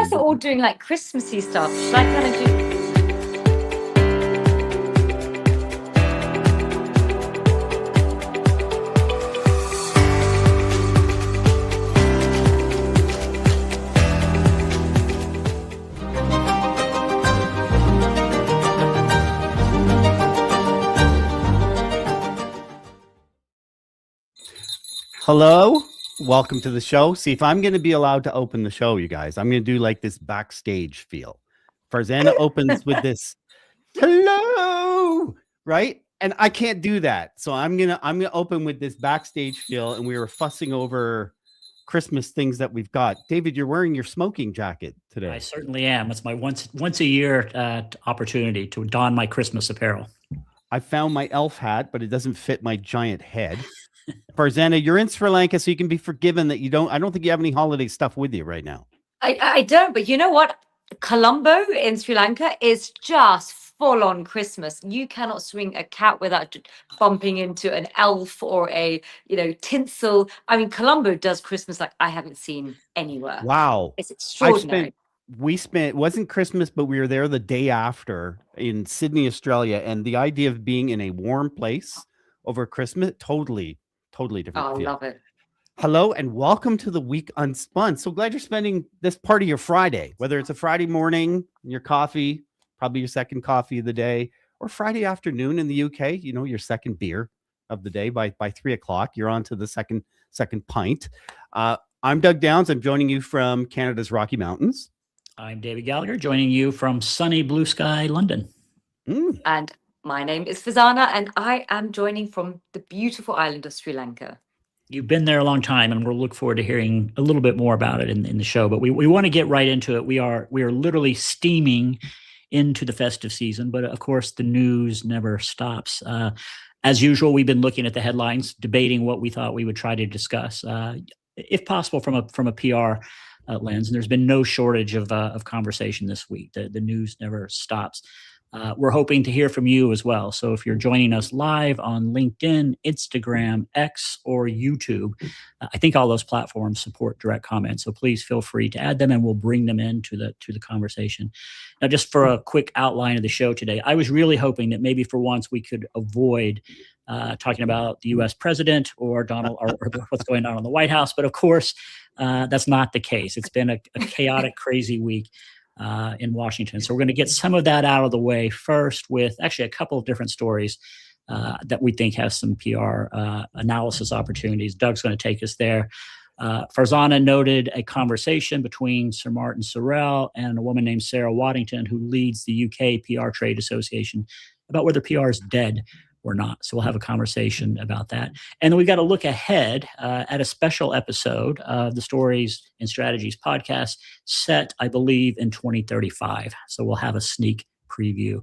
guys are all doing like Christmassy stuff. Should I kind of do? Hello, welcome to the show. See, if I'm going to be allowed to open the show, you guys, I'm going to do like this backstage feel. Farzana opens with this hello, right? And I can't do that. So I'm going to open with this backstage feel, and we were fussing over Christmas things that we've got. David, you're wearing your smoking jacket today. I certainly am. It's my once a year opportunity to don my Christmas apparel. I found my elf hat, but it doesn't fit my giant head. Farzana, you're in Sri Lanka, so you can be forgiven that I don't think you have any holiday stuff with you right now. I don't, but you know what? Colombo in Sri Lanka is just full on Christmas. You cannot swing a cat without bumping into an elf or a, tinsel. I mean, Colombo does Christmas like I haven't seen anywhere. Wow. It's extraordinary. It wasn't Christmas, but we were there the day after in Sydney, Australia. And the idea of being in a warm place over Christmas, totally different. Oh, I feel. love it. Hello and welcome to the week Unspun. So glad you're spending this part of your Friday, whether it's a Friday morning, your coffee, probably your second coffee of the day, or Friday afternoon in the UK, your second beer of the day by 3:00. You're on to the second pint. I'm Doug Downs. I'm joining you from Canada's Rocky Mountains. I'm David Gallagher, joining you from sunny blue sky, London. And my name is Farzana, and I am joining from the beautiful island of Sri Lanka. You've been there a long time, and we'll look forward to hearing a little bit more about it in the show. But we want to get right into it. We are literally steaming into the festive season, but of course the news never stops. As usual, we've been looking at the headlines, debating what we thought we would try to discuss, if possible, from a PR lens. And there's been no shortage of conversation this week. The news never stops. We're hoping to hear from you as well. So if you're joining us live on LinkedIn, Instagram, X, or YouTube, I think all those platforms support direct comments. So please feel free to add them, and we'll bring them into the conversation. Now, just for a quick outline of the show today, I was really hoping that maybe for once we could avoid talking about the U.S. president or Donald or what's going on in the White House. But of course, that's not the case. It's been a chaotic, crazy week in Washington. So we're going to get some of that out of the way first with actually a couple of different stories that we think have some PR analysis opportunities. Doug's going to take us there. Farzana noted a conversation between Sir Martin Sorrell and a woman named Sarah Waddington, who leads the UK PR Trade Association, about whether PR is dead or not. So we'll have a conversation about that. And then we've got to look ahead at a special episode of the Stories and Strategies podcast set, I believe, in 2035. So we'll have a sneak preview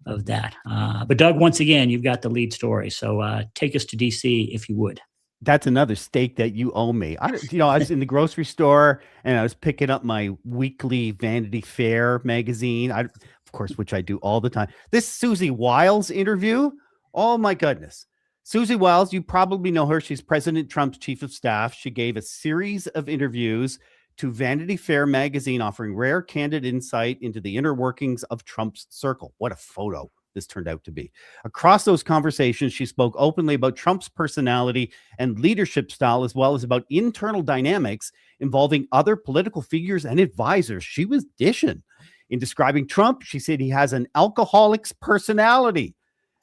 of that. But Doug, once again, you've got the lead story. So take us to DC if you would. That's another steak that you owe me. I was in the grocery store and I was picking up my weekly Vanity Fair magazine, of course, which I do all the time. This Susie Wiles interview, oh my goodness. Susie Wiles, you probably know her. She's President Trump's chief of staff. She gave a series of interviews to Vanity Fair magazine, offering rare, candid insight into the inner workings of Trump's circle. What a photo this turned out to be. Across those conversations, she spoke openly about Trump's personality and leadership style, as well as about internal dynamics involving other political figures and advisors. She was dishing. In describing Trump, she said he has an alcoholic's personality,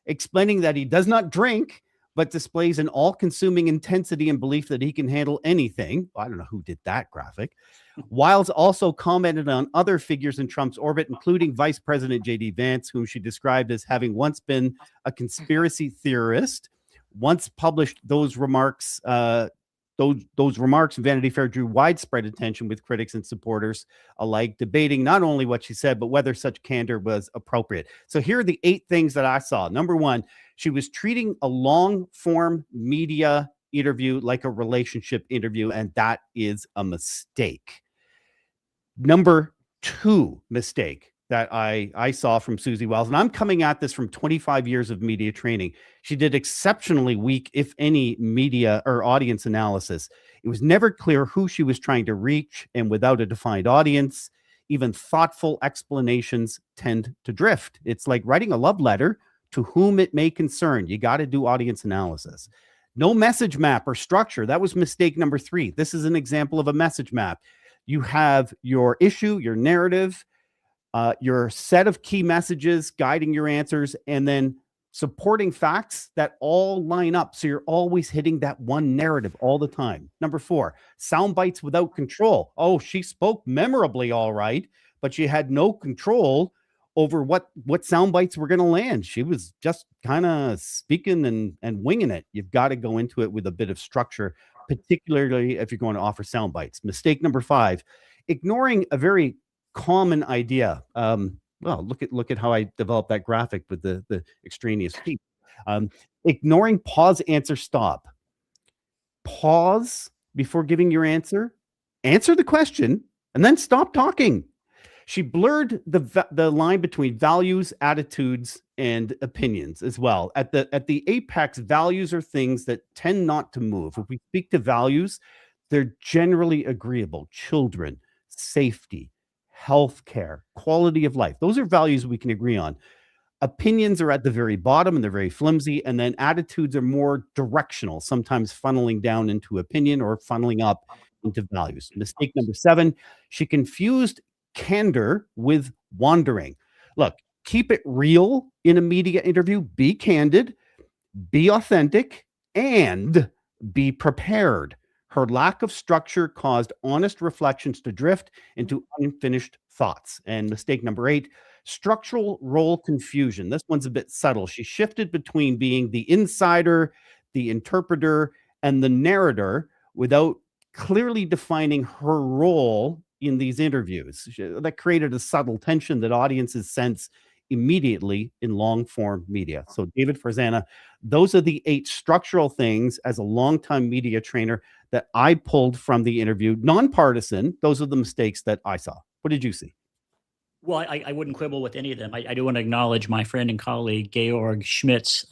explaining that he does not drink, but displays an all-consuming intensity and belief that he can handle anything. I don't know who did that graphic. Wiles also commented on other figures in Trump's orbit, including Vice President J.D. Vance, whom she described as having once been a conspiracy theorist. Once published those remarks, Vanity Fair drew widespread attention with critics and supporters alike, debating not only what she said, but whether such candor was appropriate. So here are the 8 things that I saw. Number 1, she was treating a long-form media interview like a relationship interview, and that is a mistake. Number 2 mistake that I saw from Susie Wiles, and I'm coming at this from 25 years of media training. She did exceptionally weak, if any, media or audience analysis. It was never clear who she was trying to reach, and without a defined audience, even thoughtful explanations tend to drift. It's like writing a love letter to whom it may concern. You got to do audience analysis. No message map or structure. That was mistake number 3. This is an example of a message map. You have your issue, your narrative, your set of key messages guiding your answers, and then supporting facts that all line up. So you're always hitting that one narrative all the time. Number 4, sound bites without control. Oh, she spoke memorably, all right, but she had no control over what sound bites were going to land. She was just kind of speaking and winging it. You've got to go into it with a bit of structure, particularly if you're going to offer sound bites. Mistake number 5, ignoring a very common idea. Well, look at how I developed that graphic with the extraneous piece. Ignoring pause, answer, stop. Pause before giving your answer. Answer the question, and then stop talking. She blurred the line between values, attitudes, and opinions as well. At the apex, values are things that tend not to move. If we speak to values, they're generally agreeable. Children, safety, healthcare, quality of life. Those are values we can agree on. Opinions are at the very bottom and they're very flimsy. And then attitudes are more directional, sometimes funneling down into opinion or funneling up into values. Mistake number 7, she confused candor with wandering. Look, keep it real in a media interview. Be candid, be authentic, and be prepared. Her lack of structure caused honest reflections to drift into unfinished thoughts. And mistake number 8, structural role confusion. This one's a bit subtle. She shifted between being the insider, the interpreter, and the narrator without clearly defining her role in these interviews. That created a subtle tension that audiences sense immediately in long form media. So David Farzana, those are the 8 structural things as a longtime media trainer that I pulled from the interview. Nonpartisan, those are the mistakes that I saw. What did you see? Well, I wouldn't quibble with any of them. I do want to acknowledge my friend and colleague, Georg Schmidt's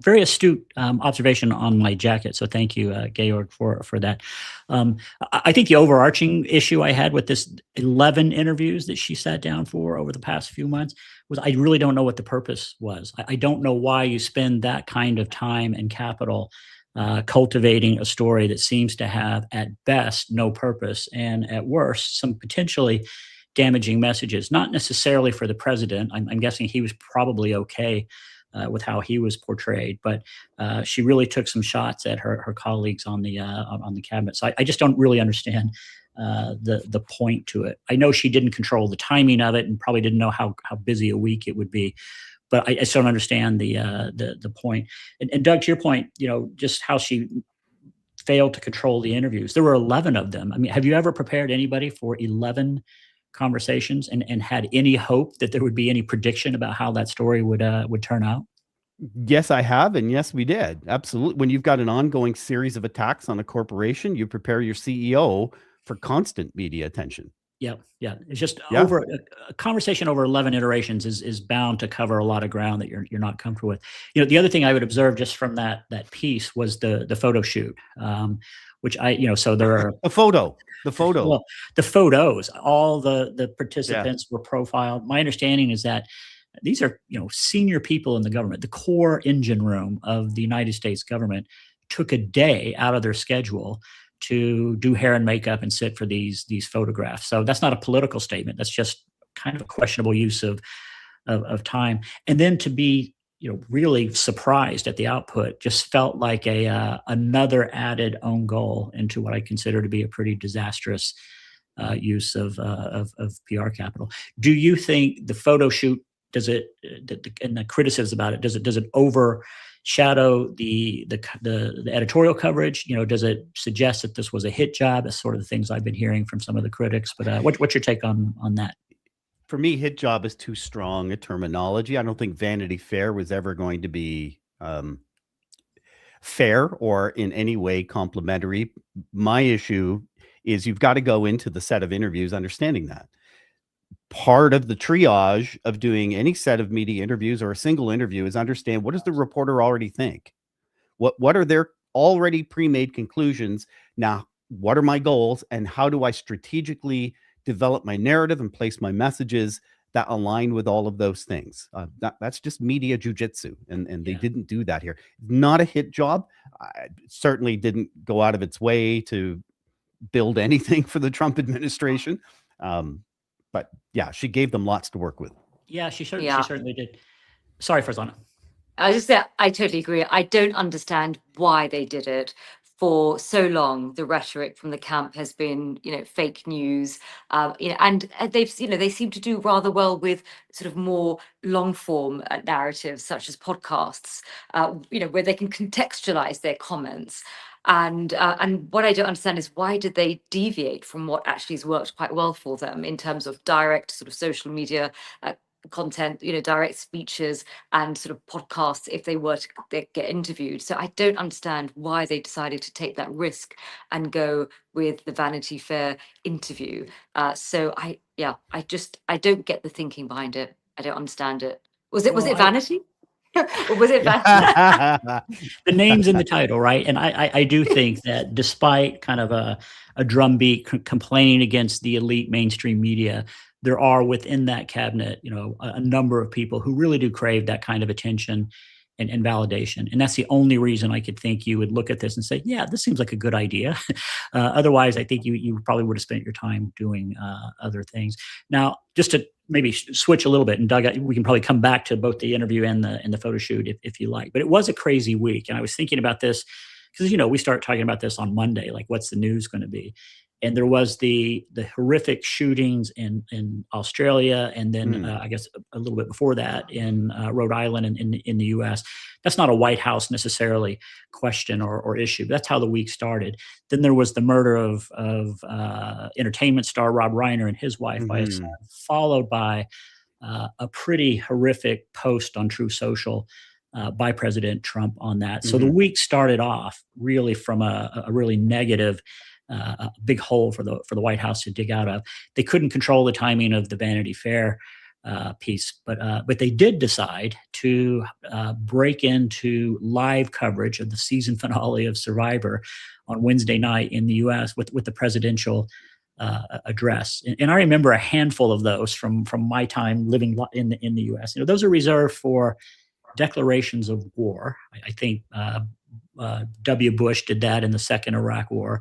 very astute observation on my jacket. So thank you, Georg, for that. I think the overarching issue I had with this 11 interviews that she sat down for over the past few months was I really don't know what the purpose was. I don't know why you spend that kind of time and capital cultivating a story that seems to have, at best, no purpose, and at worst, some potentially damaging messages, not necessarily for the president. I'm guessing he was probably okay with how he was portrayed, but she really took some shots at her colleagues on the cabinet. So I just don't really understand the point to it. I know she didn't control the timing of it and probably didn't know how busy a week it would be, but I just don't understand the point. And Doug, to your point, just how she failed to control the interviews. There were 11 of them. I mean, have you ever prepared anybody for 11 conversations and had any hope that there would be any prediction about how that story would turn out? Yes, I have. And yes, we did. Absolutely. When you've got an ongoing series of attacks on a corporation, you prepare your CEO for constant media attention. Yeah. It's just over a conversation over 11 iterations is bound to cover a lot of ground that you're not comfortable with. The other thing I would observe just from that piece was the photo shoot, which so there are the photo. Well, the photos, all the participants were profiled. My understanding is that these are, senior people in the government. The core engine room of the United States government took a day out of their schedule to do hair and makeup and sit for these photographs. So that's not a political statement. That's just kind of a questionable use of time. And then to be, really surprised at the output just felt like another added own goal into what I consider to be a pretty disastrous use of PR capital. Do you think the photo shoot and the criticisms about it, does it overshadow the editorial coverage? Does it suggest that this was a hit job? That's sort of the things I've been hearing from some of the critics. But what's your take on that? For me, hit job is too strong a terminology. I don't think Vanity Fair was ever going to be fair or in any way complimentary. My issue is you've got to go into the set of interviews understanding that. Part of the triage of doing any set of media interviews or a single interview is understand, what does the reporter already think? What are their already pre-made conclusions? Now, what are my goals and how do I strategically develop my narrative and place my messages that align with all of those things. That's just media jujitsu, and they didn't do that here. Not a hit job. Certainly didn't go out of its way to build anything for the Trump administration. But yeah, she gave them lots to work with. Yeah, she certainly did. Sorry, Farzana. I was just say I totally agree. I don't understand why they did it. For so long, the rhetoric from the camp has been, fake news, and they've, they seem to do rather well with sort of more long form narratives, such as podcasts, where they can contextualize their comments. And what I don't understand is, why did they deviate from what actually has worked quite well for them in terms of direct sort of social media content, direct speeches and sort of podcasts if they were to get interviewed. So I don't understand why they decided to take that risk and go with the Vanity Fair interview. So I don't get the thinking behind it. I don't understand it. Was it Vanity? Or was it the name's in the title, right? And I do think that despite kind of a drumbeat complaining against the elite mainstream media, there are within that cabinet, a number of people who really do crave that kind of attention and validation. And that's the only reason I could think you would look at this and say, yeah, this seems like a good idea. Otherwise, I think you probably would have spent your time doing other things. Now, just to maybe switch a little bit, and Doug, we can probably come back to both the interview and the photo shoot if you like. But it was a crazy week. And I was thinking about this because, we start talking about this on Monday, like what's the news going to be? And there was the horrific shootings in Australia, and then I guess a little bit before that in Rhode Island and in the U.S. That's not a White House necessarily question or issue. But that's how the week started. Then there was the murder of entertainment star Rob Reiner and his wife by his son, followed by a pretty horrific post on True Social by President Trump on that. So the week started off really from a really negative. A big hole for the White House to dig out of. They couldn't control the timing of the Vanity Fair piece, but they did decide to break into live coverage of the season finale of Survivor on Wednesday night in the U.S. with the presidential address. And I remember a handful of those from my time living in the U.S. Those are reserved for declarations of war. I think W. Bush did that in the second Iraq War.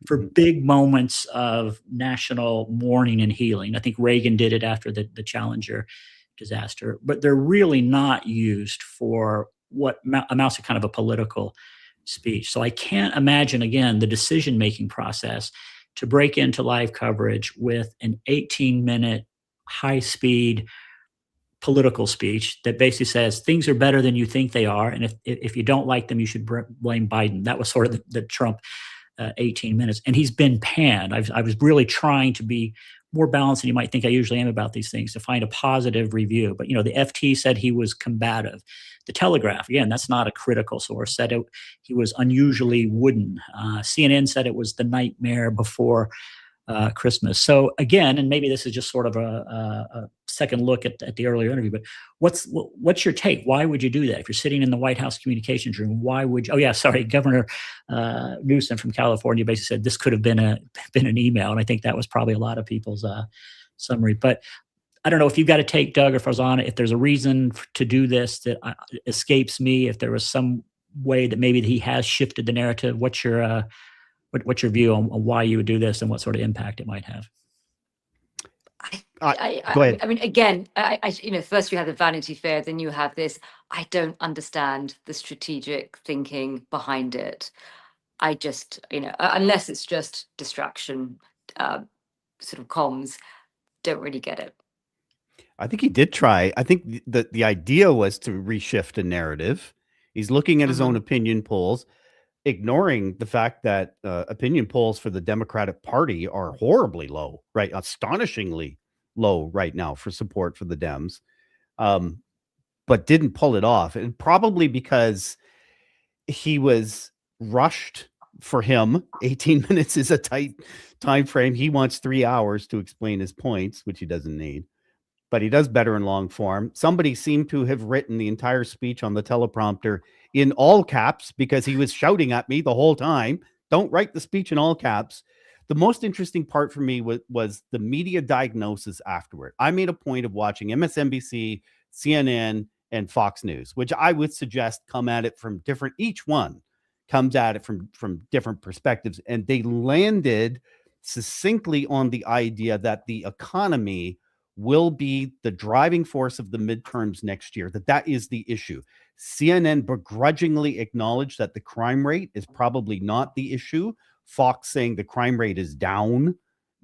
For big moments of national mourning and healing. I think Reagan did it after the Challenger disaster, but they're really not used for what amounts to kind of a political speech. So I can't imagine, again, the decision-making process to break into live coverage with an 18-minute high-speed political speech that basically says things are better than you think they are, and if you don't like them, you should blame Biden. That was sort of the Trump 18 minutes, and he's been panned. I was really trying to be more balanced than you might think I usually am about these things, to find a positive review. But the FT said he was combative. The Telegraph, again, that's not a critical source, said he was unusually wooden. CNN said it was the nightmare before Christmas. So again, and maybe this is just sort of a second look at the earlier interview, but what's your take? Why would you do that? If you're sitting in the White House communications room, why would you? Oh yeah, sorry, Governor Newsom from California basically said this could have been an email, and I think that was probably a lot of people's summary. But I don't know if you've got to take, Doug or Farzana, if there's a reason to do this that escapes me. If there was some way that maybe he has shifted the narrative, what's your view on why you would do this and what sort of impact it might have? Go ahead. I mean, again, first you have the Vanity Fair, then you have this. I don't understand the strategic thinking behind it. I just, unless it's just distraction, sort of comms, don't really get it. I think he did try. I think the idea was to reshift a narrative. He's looking at his own opinion polls, ignoring the fact that opinion polls for the Democratic Party are horribly low, right? Astonishingly low right now for support for the Dems, but didn't pull it off. And probably because he was rushed. For him, 18 minutes is a tight time frame. He wants 3 hours to explain his points, which he doesn't need. But he does better in long form. Somebody seemed to have written the entire speech on the teleprompter in all caps because he was shouting at me the whole time. Don't write the speech in all caps. The most interesting part for me was the media diagnosis afterward. I made a point of watching MSNBC, CNN, and Fox News, which I would suggest come at it from different, each one comes at it from different perspectives. And they landed succinctly on the idea that the economy will be the driving force of the midterms next year, that is the issue. CNN begrudgingly acknowledged that the crime rate is probably not the issue. Fox saying the crime rate is down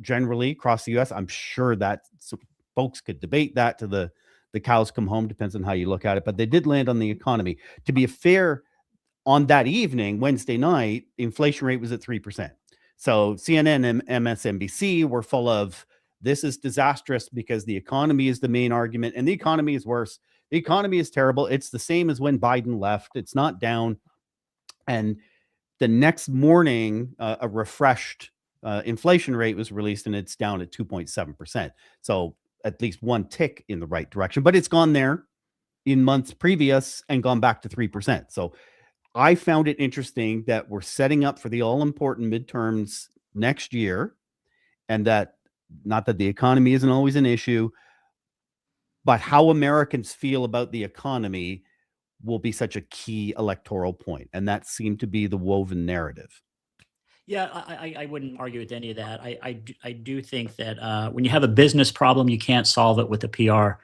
generally across the US. I'm sure that folks could debate that to the cows come home, depends on how you look at it, but they did land on the economy. To be fair, on that evening, Wednesday night, inflation rate was at 3%. So CNN and MSNBC were full of, this is disastrous because the economy is the main argument, and the economy is worse. The economy is terrible. It's the same as when Biden left. It's not down. And the next morning, a refreshed inflation rate was released, and it's down at 2.7%. So at least one tick in the right direction, but it's gone there in months previous and gone back to 3%. So I found it interesting that we're setting up for the all-important midterms next year, and that, not that the economy isn't always an issue, but how Americans feel about the economy will be such a key electoral point. And that seemed to be the woven narrative. Yeah, I wouldn't argue with any of that. I do think that when you have a business problem, you can't solve it with a PR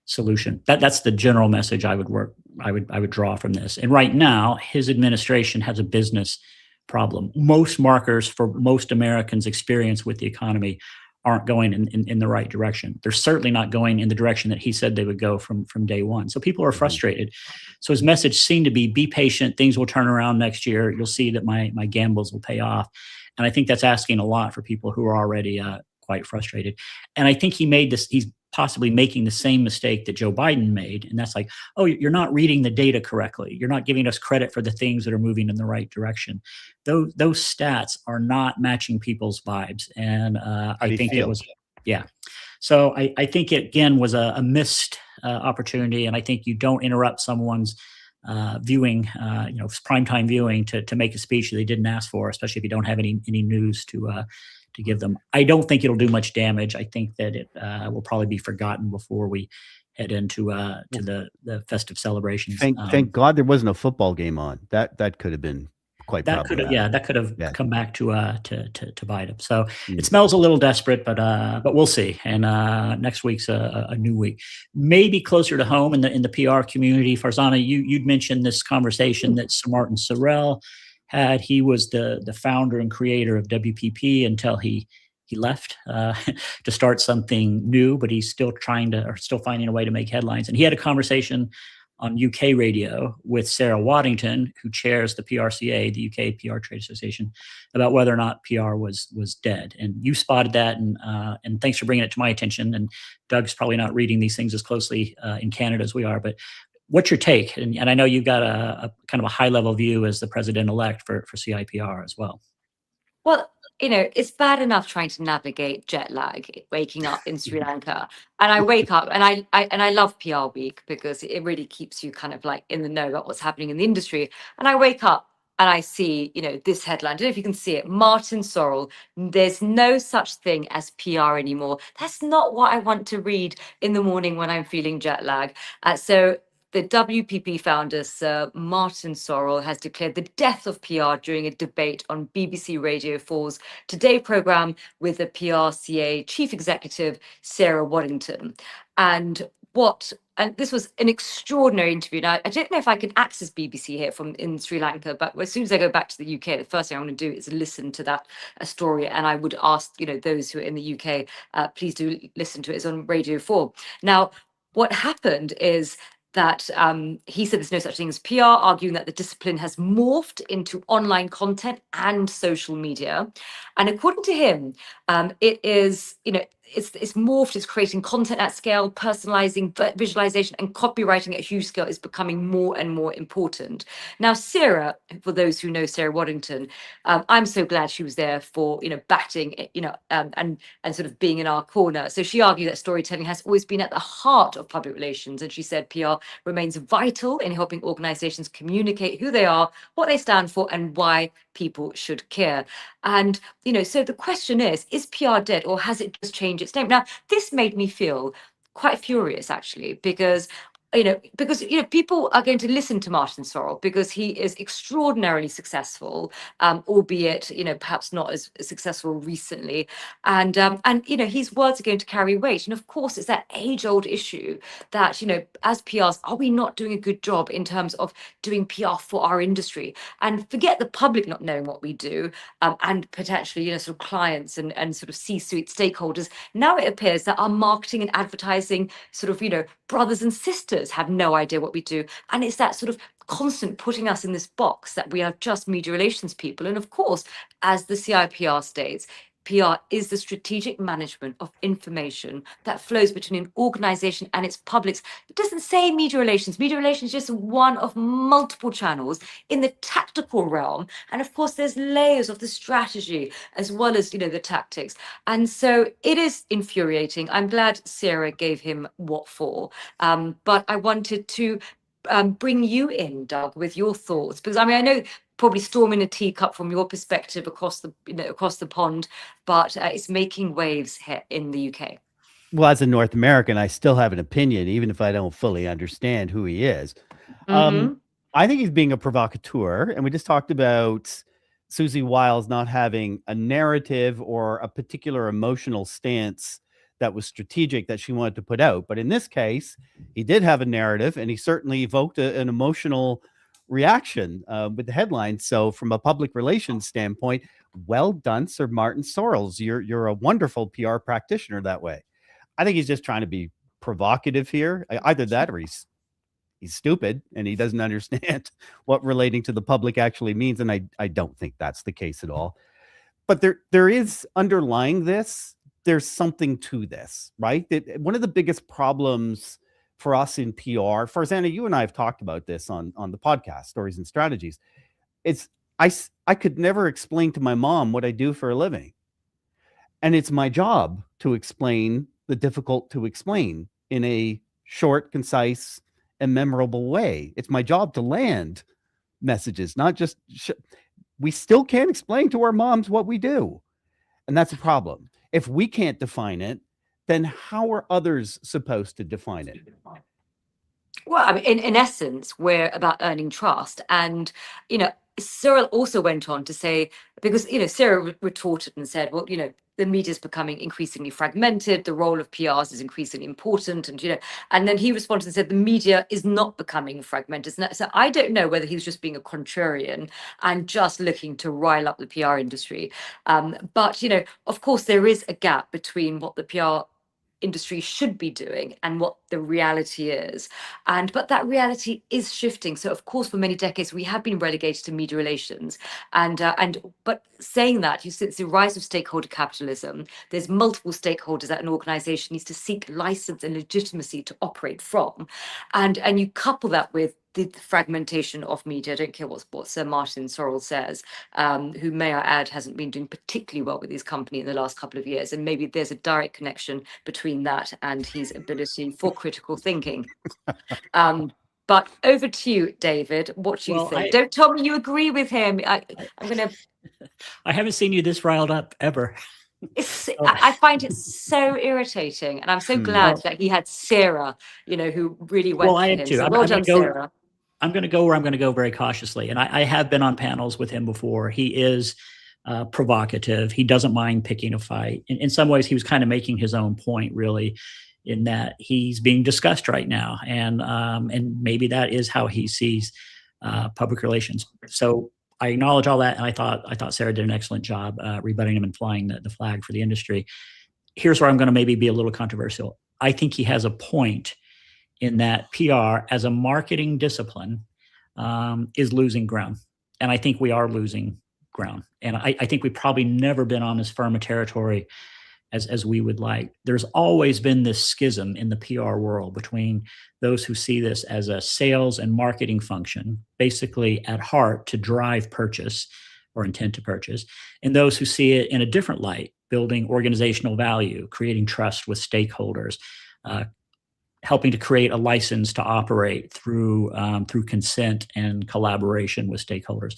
solution. That's the general message I would draw from this. And right now, his administration has a business problem. Most markers for most Americans' experience with the economy aren't going in the right direction. They're certainly not going in the direction that he said they would go from day one. So people are frustrated. So his message seemed to be patient. Things will turn around next year. You'll see that my gambles will pay off. And I think that's asking a lot for people who are already quite frustrated. And I think he's possibly making the same mistake that Joe Biden made. And that's like, oh, you're not reading the data correctly. You're not giving us credit for the things that are moving in the right direction. Those stats are not matching people's vibes. And I think it was, yeah. So I think it, again, was a missed opportunity. And I think you don't interrupt someone's viewing, primetime viewing to make a speech that they didn't ask for, especially if you don't have any news to give them. I don't think it'll do much damage. I think that it will probably be forgotten before we head into to the festive celebrations. Thank God there wasn't a football game on. That could have been quite problematic. That could have come back to bite him. So it smells a little desperate, but we'll see. And next week's a new week, maybe closer to home in the PR community. Farzana, you'd mentioned this conversation that Sir Martin Sorrell had. He was the founder and creator of WPP until he left to start something new, but he's still still finding a way to make headlines. And he had a conversation on UK radio with Sarah Waddington, who chairs the PRCA, the UK PR Trade Association, about whether or not PR was dead. And you spotted that, and thanks for bringing it to my attention. And Doug's probably not reading these things as closely in Canada as we are, but what's your take? And I know you've got a kind of a high level view as the president-elect for CIPR as well. Well, it's bad enough trying to navigate jet lag, waking up in Sri Lanka. And I wake up and I love PR Week because it really keeps you kind of like in the know about what's happening in the industry. And I wake up and I see, this headline. I don't know if you can see it. Martin Sorrell, there's no such thing as PR anymore. That's not what I want to read in the morning when I'm feeling jet lag. So the WPP founder, Sir Martin Sorrell, has declared the death of PR during a debate on BBC Radio 4's Today programme with the PRCA chief executive, Sarah Waddington. And this was an extraordinary interview. Now, I don't know if I can access BBC here in Sri Lanka, but as soon as I go back to the UK, the first thing I want to do is listen to that story. And I would ask, those who are in the UK, please do listen to it. It's on Radio 4. Now, what happened is that he said there's no such thing as PR, arguing that the discipline has morphed into online content and social media. And according to him, it is, it's morphed, it's creating content at scale, personalizing, visualization, and copywriting at huge scale is becoming more and more important. Now, Sarah, for those who know Sarah Waddington, I'm so glad she was there for, batting, and sort of being in our corner. So she argued that storytelling has always been at the heart of public relations. And she said PR remains vital in helping organizations communicate who they are, what they stand for, and why people should care. And, so the question is PR dead, or has it just changed its name? Now, this made me feel quite furious, actually, because people are going to listen to Martin Sorrell because he is extraordinarily successful, albeit perhaps not as successful recently, and his words are going to carry weight. And of course, it's that age-old issue that as PRs, are we not doing a good job in terms of doing PR for our industry? And forget the public not knowing what we do, and potentially sort of clients and sort of C-suite stakeholders. Now it appears that our marketing and advertising sort of brothers and sisters have no idea what we do. And it's that sort of constant putting us in this box that we are just media relations people. And of course, as the CIPR states, PR is the strategic management of information that flows between an organization and its publics. It doesn't say media relations. Media relations is just one of multiple channels in the tactical realm. And of course, there's layers of the strategy as well as, the tactics. And so it is infuriating. I'm glad Sarah gave him what for. But I wanted to bring you in, Doug, with your thoughts, because I know probably storm in a teacup from your perspective across the pond, but it's making waves here in the UK. Well, as a North American, I still have an opinion, even if I don't fully understand who he is. I think he's being a provocateur, and we just talked about Susie Wiles not having a narrative or a particular emotional stance that was strategic that she wanted to put out. But in this case, he did have a narrative, and he certainly evoked an emotional reaction with the headline. So from a public relations standpoint, well done, Sir Martin Sorrells. You're a wonderful PR practitioner that way. I think he's just trying to be provocative here. Either that or he's stupid and he doesn't understand what relating to the public actually means. And I don't think that's the case at all. But there is underlying this, there's something to this, right? One of the biggest problems for us in PR, Farzana, you and I have talked about this on the podcast, Stories and Strategies. It's I could never explain to my mom what I do for a living. And it's my job to explain the difficult to explain in a short, concise, and memorable way. It's my job to land messages, not just we still can't explain to our moms what we do. And that's a problem. If we can't define it, then how are others supposed to define it? Well, in essence, we're about earning trust. And, Cyril also went on to say, because, Sarah retorted and said, well, the media is becoming increasingly fragmented. The role of PRs is increasingly important. And, and then he responded and said, the media is not becoming fragmented. So I don't know whether he was just being a contrarian and just looking to rile up the PR industry. But, of course, there is a gap between what the PR industry should be doing and what the reality is, but that reality is shifting. So of course for many decades we have been relegated to media relations, but saying that, since the rise of stakeholder capitalism, there's multiple stakeholders that an organization needs to seek license and legitimacy to operate from, and you couple that with the fragmentation of media. I don't care what Sir Martin Sorrell says, who, may I add, hasn't been doing particularly well with his company in the last couple of years. And maybe there's a direct connection between that and his ability for critical thinking. But over to you, David. What do you think? Don't tell me you agree with him. I'm going to... I haven't seen you this riled up ever. I find it so irritating, and I'm so glad that he had Sarah, who really went for him. Too. So well done, Sarah. I'm going to go where I'm going to go very cautiously. And I have been on panels with him before. He is provocative. He doesn't mind picking a fight. In some ways, he was kind of making his own point, really, in that he's being discussed right now. And maybe that is how he sees public relations. So I acknowledge all that. And I thought Sarah did an excellent job rebutting him and flying the flag for the industry. Here's where I'm going to maybe be a little controversial. I think he has a point in that PR as a marketing discipline is losing ground. And I think we are losing ground. And I think we've probably never been on as firm a territory as we would like. There's always been this schism in the PR world between those who see this as a sales and marketing function, basically at heart to drive purchase or intent to purchase, and those who see it in a different light, building organizational value, creating trust with stakeholders, helping to create a license to operate through consent and collaboration with stakeholders.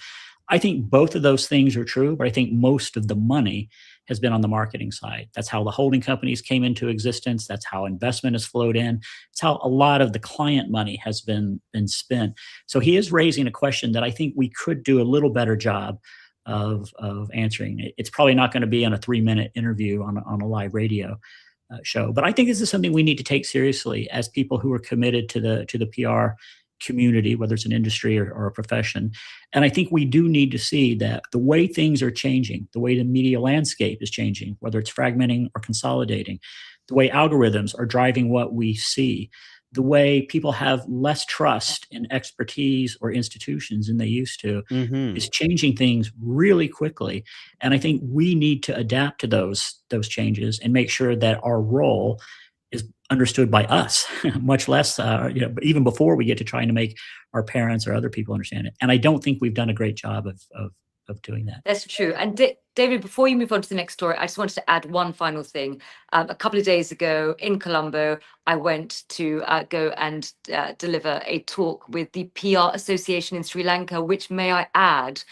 I think both of those things are true, but I think most of the money has been on the marketing side. That's how the holding companies came into existence. That's how investment has flowed in. It's how a lot of the client money has been spent. So he is raising a question that I think we could do a little better job of answering. It's probably not going to be on a 3-minute interview on a live radio show, but I think this is something we need to take seriously as people who are committed to the PR community, whether it's an industry or a profession. And I think we do need to see that the way things are changing, the way the media landscape is changing, whether it's fragmenting or consolidating, the way algorithms are driving what we see, the way people have less trust in expertise or institutions than they used to, is changing things really quickly. And I think we need to adapt to those changes and make sure that our role is understood by us, much less, even before we get to trying to make our parents or other people understand it. And I don't think we've done a great job of doing that. That's true. And David, before you move on to the next story, I just wanted to add one final thing. A couple of days ago in Colombo, I went to go and deliver a talk with the PR Association in Sri Lanka, which, may I add,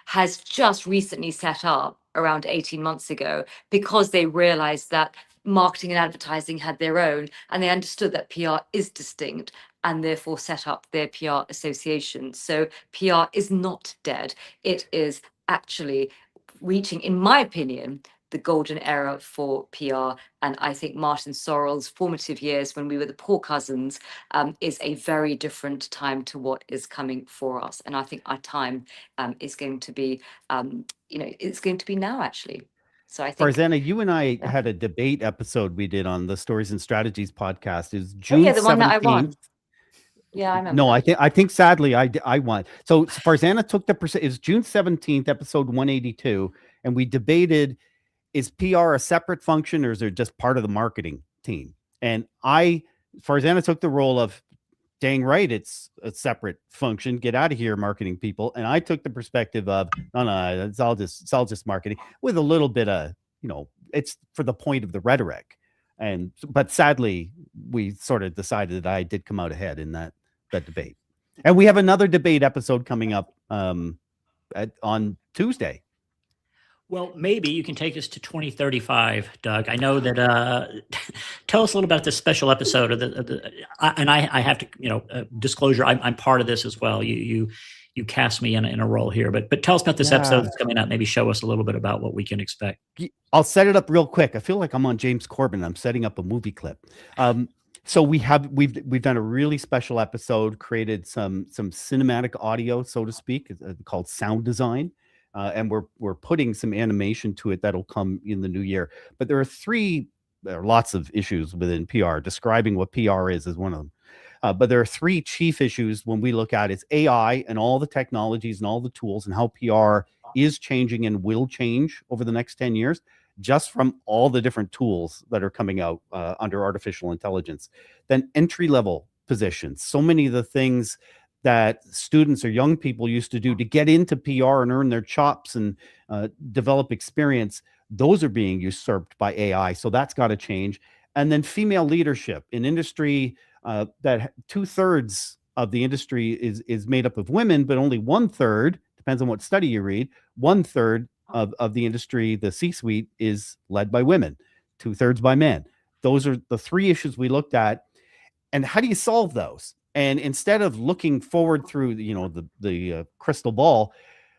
has just recently set up around 18 months ago, because they realized that marketing and advertising had their own, and they understood that PR is distinct, and therefore set up their PR association. So PR is not dead. It is actually reaching, in my opinion, the golden era for PR. And I think Martin Sorrell's formative years when we were the poor cousins is a very different time to what is coming for us. And I think our time is going to be, it's going to be now, actually. So I think, Farzana, you and I had a debate episode we did on the Stories and Strategies podcast. Is June the one that I won. 17th. Yeah, I remember. No, I think sadly I won. So Farzana took the percent. It's June 17th, episode 182, and we debated: is PR a separate function, or is it just part of the marketing team? And Farzana took the role of, dang right, it's a separate function. Get out of here, marketing people. And I took the perspective of, no, it's all just marketing, with a little bit of, it's for the point of the rhetoric. But sadly, we sort of decided that I did come out ahead in that debate. And we have another debate episode coming up on Tuesday. Well, maybe you can take us to 2035, Doug. I know that. Tell us a little about this special episode and I have to, disclosure. I'm part of this as well. You cast me in a role here, but tell us about this episode that's coming up. Maybe show us a little bit about what we can expect. I'll set it up real quick. I feel like I'm on James Corbin. I'm setting up a movie clip. So we've done a really special episode, created some cinematic audio, so to speak, called sound design. And we're putting some animation to it that'll come in the new year. But there are lots of issues within PR. Describing what PR is one of them. But there are 3 chief issues when we look at it's AI and all the technologies and all the tools, and how PR is changing and will change over the next 10 years, just from all the different tools that are coming out under artificial intelligence. Then entry-level positions. So many of the things that students or young people used to do to get into PR and earn their chops and develop experience, those are being usurped by AI. So that's got to change. And then female leadership in industry, that 2/3 of the industry is made up of women, but only 1/3, depends on what study you read, 1/3 of the industry, the C-suite, is led by women, 2/3 by men. Those are the 3 issues we looked at. And how do you solve those? And instead of looking forward through, the crystal ball,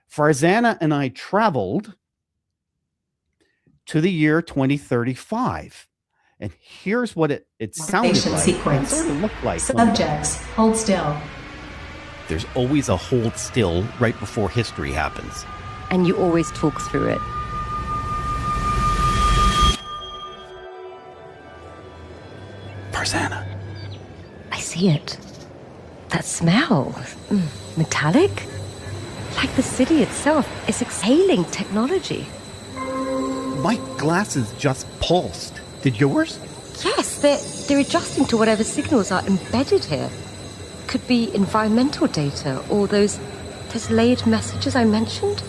Farzana and I traveled to the year 2035. And here's what it sounded like. Sequence. It sort of looked like. Subjects, hold still. There's always a hold still right before history happens. And you always talk through it. Farzana. I see it. That smell. Metallic? Like the city itself is exhaling technology. My glasses just pulsed. Did yours? Yes, they're adjusting to whatever signals are embedded here. Could be environmental data or those layered messages I mentioned.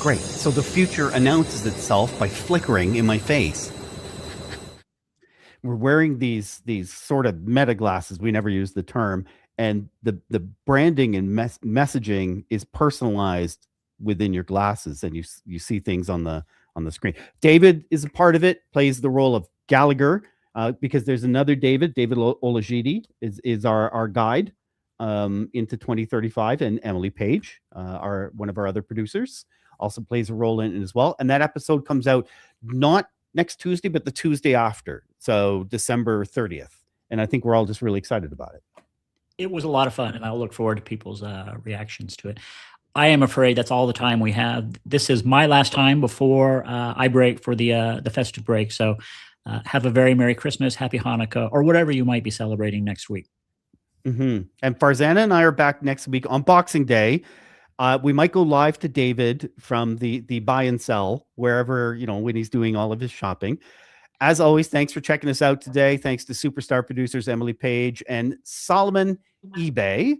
Great. So the future announces itself by flickering in my face. We're wearing these sort of meta glasses. We never use the term, and the branding and messaging is personalized within your glasses, and you see things on the screen. David is a part of it, plays the role of Gallagher, because there's another David Olajide is our guide into 2035, and Emily Page, one of our other producers, also plays a role in it as well. And that episode comes out not next Tuesday, but the Tuesday after, so December 30th. And I think we're all just really excited about it. It was a lot of fun, and I'll look forward to people's reactions to it. I am afraid that's all the time we have. This is my last time before I break for the festive break. So have a very Merry Christmas, Happy Hanukkah, or whatever you might be celebrating next week. And Farzana and I are back next week on Boxing Day. We might go live to David from the buy and sell, wherever, when he's doing all of his shopping. As always, thanks for checking us out today. Thanks to superstar producers Emily Page and Solomon eBay.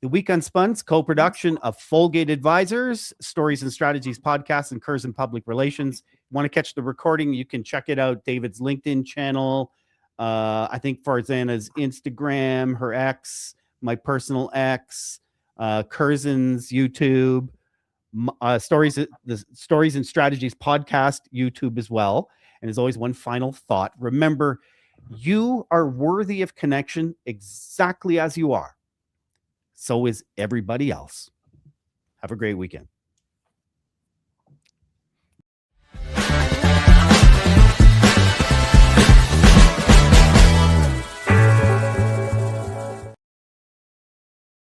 The Week Unspun's co-production of Folgate Advisors, Stories and Strategies Podcast, and Curzon Public Relations. Want to catch the recording? You can check it out. David's LinkedIn channel. I think Farzana's Instagram, her X, my personal X, Curzon's YouTube, the Stories and Strategies Podcast YouTube as well. And as always, one final thought. Remember, you are worthy of connection exactly as you are. So is everybody else. Have a great weekend.